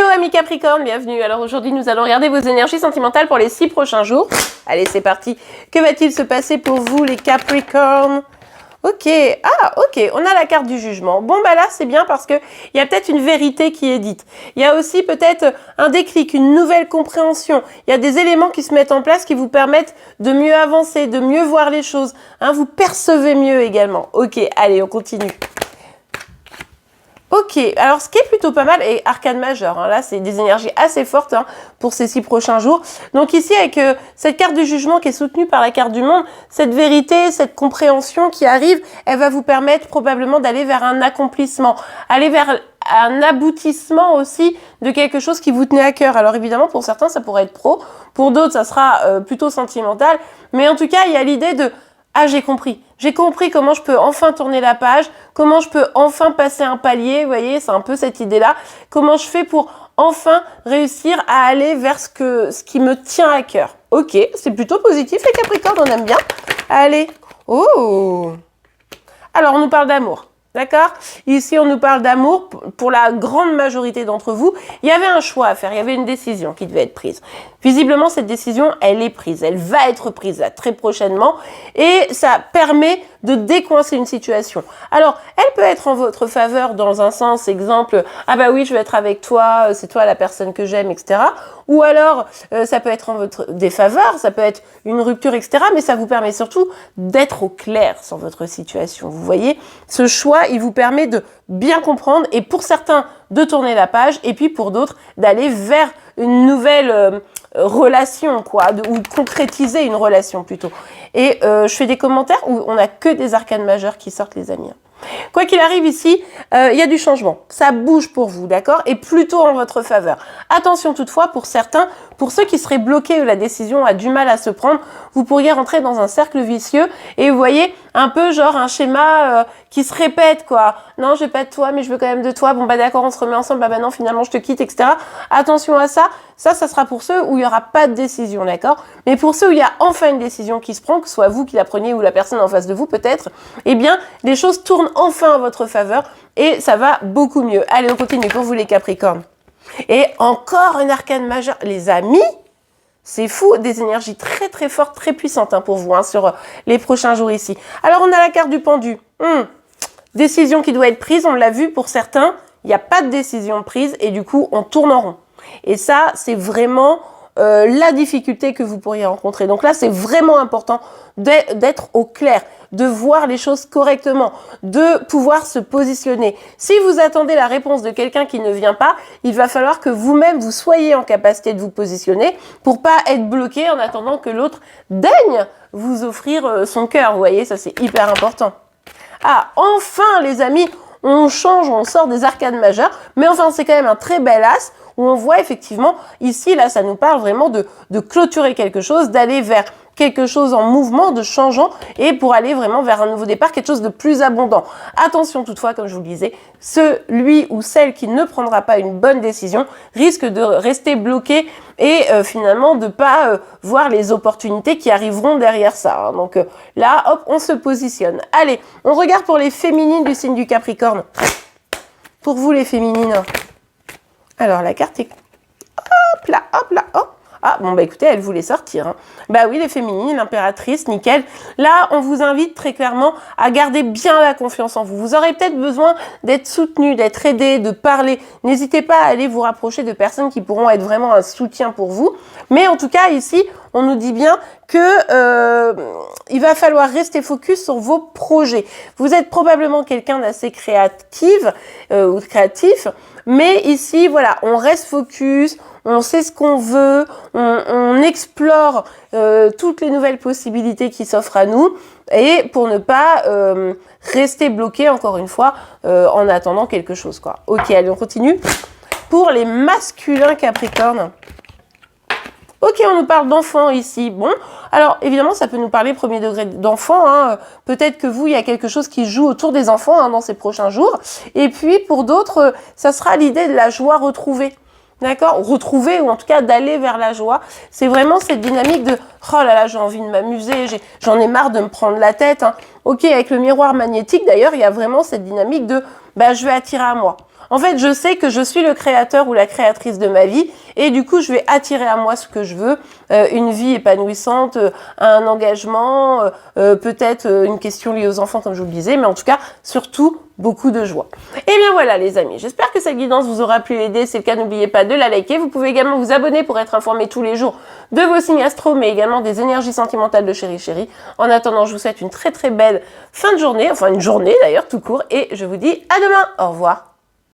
amis Capricorne, bienvenue. Alors aujourd'hui nous allons regarder vos énergies sentimentales pour les 6 prochains jours. Allez, c'est parti. Que va-t-il se passer pour vous les Capricornes? Ok, ok, on a la carte du jugement. Bon bah là c'est bien parce que il y a peut-être une vérité qui est dite. Il y a aussi peut-être un déclic, une nouvelle compréhension. Il y a des éléments qui se mettent en place qui vous permettent de mieux avancer, de mieux voir les choses. Hein, vous percevez mieux également. Ok, allez, on continue. Ok, alors ce qui est plutôt pas mal est arcane majeur. Hein, là, c'est des énergies assez fortes pour ces 6 prochains jours. Donc ici, avec cette carte du jugement qui est soutenue par la carte du monde, cette vérité, cette compréhension qui arrive, elle va vous permettre probablement d'aller vers un accomplissement, aller vers un aboutissement aussi de quelque chose qui vous tenait à cœur. Alors évidemment, pour certains, ça pourrait être pro. Pour d'autres, ça sera plutôt sentimental. Mais en tout cas, il y a l'idée de « Ah, j'ai compris. J'ai compris comment je peux enfin tourner la page, comment je peux enfin passer un palier. » Vous voyez, c'est un peu cette idée-là. Comment je fais pour enfin réussir à aller vers ce qui me tient à cœur. Ok, c'est plutôt positif les Capricornes, on aime bien. Allez. Oh. Alors, on nous parle d'amour. D'accord? Ici, on nous parle d'amour. Pour la grande majorité d'entre vous, il y avait un choix à faire, il y avait une décision qui devait être prise. Visiblement, cette décision, elle est prise. Elle va être prise là, très prochainement. Et ça permet de décoincer une situation. Alors, elle peut être en votre faveur dans un sens, exemple, ah bah oui, je vais être avec toi, c'est toi la personne que j'aime, etc. Ou alors, ça peut être en votre défaveur, ça peut être une rupture, etc. Mais ça vous permet surtout d'être au clair sur votre situation. Vous voyez, ce choix, il vous permet de bien comprendre et pour certains, de tourner la page et puis pour d'autres, d'aller vers une nouvelle relation, quoi, ou concrétiser une relation plutôt. Et je fais des commentaires où on n'a que des arcanes majeures qui sortent, les amis. Quoi qu'il arrive ici, il y a du changement. Ça bouge pour vous, d'accord? Et plutôt en votre faveur. Attention toutefois, pour certains, pour ceux qui seraient bloqués où la décision a du mal à se prendre, vous pourriez rentrer dans un cercle vicieux et vous voyez un peu genre un schéma qui se répète, quoi. Non, je veux pas de toi, mais je veux quand même de toi. Bon, bah d'accord, on se remet ensemble. Bah non, finalement, je te quitte, etc. Attention à ça. Ça sera pour ceux où il n'y aura pas de décision, d'accord? Mais pour ceux où il y a enfin une décision qui se prend, que ce soit vous qui la preniez ou la personne en face de vous, peut-être, eh bien, les choses tournent enfin en votre faveur et ça va beaucoup mieux. Allez, on continue pour vous, les Capricornes. Et encore un arcane majeur. Les amis, c'est fou, des énergies très très fortes, très puissantes pour vous sur les prochains jours ici. Alors, on a la carte du pendu. Décision qui doit être prise, on l'a vu pour certains, il n'y a pas de décision prise et du coup, on tourne en rond. Et ça, c'est vraiment la difficulté que vous pourriez rencontrer. Donc là, c'est vraiment important d'être au clair, de voir les choses correctement, de pouvoir se positionner. Si vous attendez la réponse de quelqu'un qui ne vient pas, il va falloir que vous-même, vous soyez en capacité de vous positionner pour pas être bloqué en attendant que l'autre daigne vous offrir son cœur. Vous voyez, ça c'est hyper important. Ah, enfin les amis, on change, on sort des arcanes majeures, mais enfin c'est quand même un très bel as où on voit effectivement, ici, là, ça nous parle vraiment de clôturer quelque chose, d'aller vers quelque chose en mouvement, de changeant, et pour aller vraiment vers un nouveau départ, quelque chose de plus abondant. Attention toutefois, comme je vous le disais, celui ou celle qui ne prendra pas une bonne décision risque de rester bloqué et finalement de ne pas voir les opportunités qui arriveront derrière ça. Donc là, hop, on se positionne. Allez, on regarde pour les féminines du signe du Capricorne. Pour vous, les féminines. Alors, la carte est... Hop là, hop là, hop. Ah, bon, bah écoutez, elle voulait sortir. Bah oui, les féminines, l'impératrice, nickel. Là, on vous invite très clairement à garder bien la confiance en vous. Vous aurez peut-être besoin d'être soutenu, d'être aidé, de parler. N'hésitez pas à aller vous rapprocher de personnes qui pourront être vraiment un soutien pour vous. Mais en tout cas, ici, on nous dit bien que il va falloir rester focus sur vos projets. Vous êtes probablement quelqu'un d'assez créatif ou créatif, mais ici, voilà, on reste focus, on sait ce qu'on veut, on explore toutes les nouvelles possibilités qui s'offrent à nous et pour ne pas rester bloqué, encore une fois, en attendant quelque chose, quoi. Ok, allez, on continue. Pour les masculins Capricornes, ok, on nous parle d'enfants ici. Bon, alors évidemment, ça peut nous parler premier degré d'enfants. Peut-être que vous, il y a quelque chose qui joue autour des enfants dans ces prochains jours. Et puis, pour d'autres, ça sera l'idée de la joie retrouvée. D'accord? Retrouver ou en tout cas d'aller vers la joie. C'est vraiment cette dynamique de « Oh là là, j'ai envie de m'amuser, j'en ai marre de me prendre la tête. » Ok, avec le miroir magnétique, d'ailleurs, il y a vraiment cette dynamique de « Bah, je vais attirer à moi. » En fait, je sais que je suis le créateur ou la créatrice de ma vie et du coup, je vais attirer à moi ce que je veux, une vie épanouissante, un engagement, peut-être une question liée aux enfants comme je vous le disais, mais en tout cas, surtout beaucoup de joie. Et bien voilà les amis, j'espère que cette guidance vous aura pu aider. Si c'est le cas, n'oubliez pas de la liker. Vous pouvez également vous abonner pour être informé tous les jours de vos signes astro, mais également des énergies sentimentales de Chérie Chérie. En attendant, je vous souhaite une très très belle fin de journée, enfin une journée d'ailleurs tout court, et je vous dis à demain. Au revoir.